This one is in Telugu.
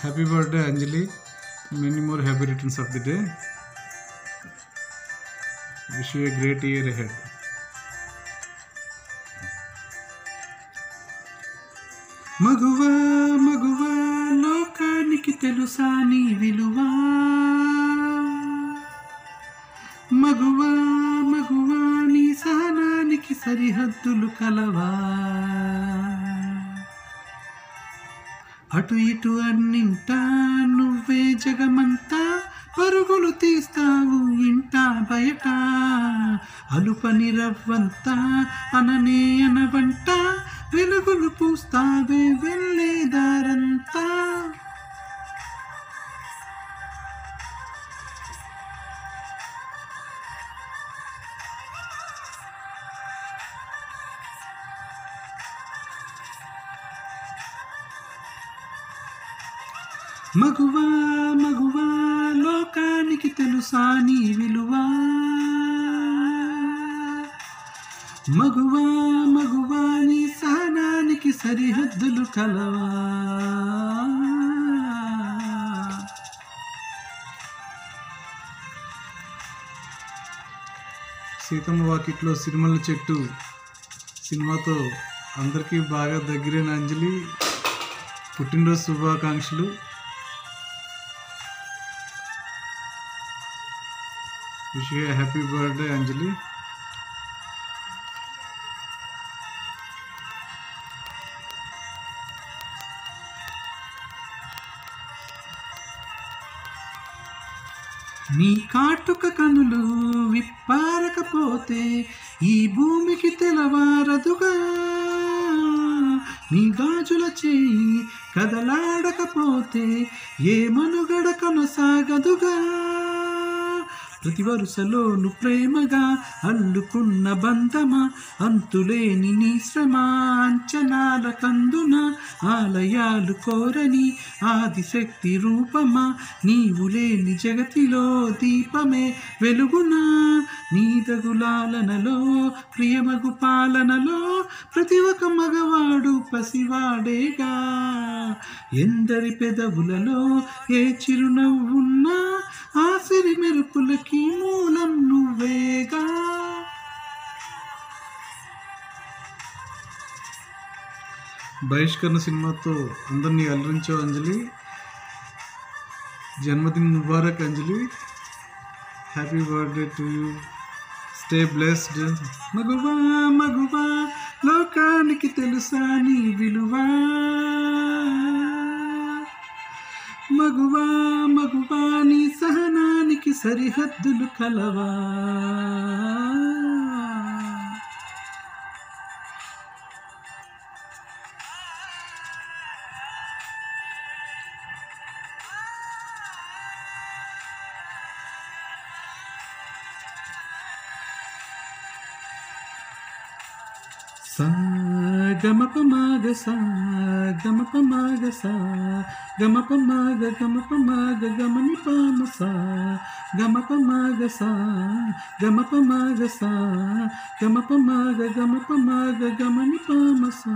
Happy birthday, Anjali. Many more happy returns of the day. Wish you a great year ahead. మగువా మగువా లోకానికి తెలుసా నీ విలువా మగువా మగువా నీ సహనానికి సరిహద్దులు కలవా అటు ఇటు అన్నింటా నువ్వే జగమంతా పరుగులు తీస్తావు ఇంట బయట అలుపని రవ్వంతా అననే అనవంట వెలుగులు పూస్తావే వెళ్ళేదారంతా మగువా మగువా లోకానికి తెలుసా నీ విలువా మగువా మగువా నీ సహనానికి సరిహద్దులు కలవా సీతమ్మ వాకిట్లో సిరిమల్ల చెట్టు సినిమాతో అందరికీ బాగా దగ్గరైన అంజలి పుట్టినరోజు శుభాకాంక్షలు. Wish you a happy birthday, Anjali. నీ కాటుక కనులు విప్పారకపోతే ఈ భూమికి తెలవారదుగా నీ గాజుల చేయి కదలాడకపోతే ఏ మనుగడ కొనసాగదుగా ప్రతి వరుసలోను ప్రేమగా అల్లుకున్న బంధమా అంతులేని నీ శ్రమ అంచనాల కందున ఆలయాలు కోరని ఆదిశక్తి రూపమా నీవు లేని జగతిలో దీపమే వెలుగునా నీదగులాలనలో ప్రియమగు పాలనలో ప్రతి ఒక్క మగవాడు పసివాడేగా ఎందరి పెదవులలో ఏ చిరునవ్వున్నా ఆ సిరి మెరుపులకి మూలం నువ్వేగా బహిష్కరణ సినిమాతో అందరినీ అలరించావు అంజలి. జన్మదిన ముబారక్ Anjali. Happy birthday to you. Stay blessed. మగువా మగువా లోకానికి తెలుసా నీ విలువా మగువా మగువా నీ సహనానికి సరిహద్దులు కలవా సా గమప మాగ సా గమప మాగ సా గమప మాగ గమని పామ సా గమప మాగ సా గమప మాగ సా గమప మాగ గమని పామ సా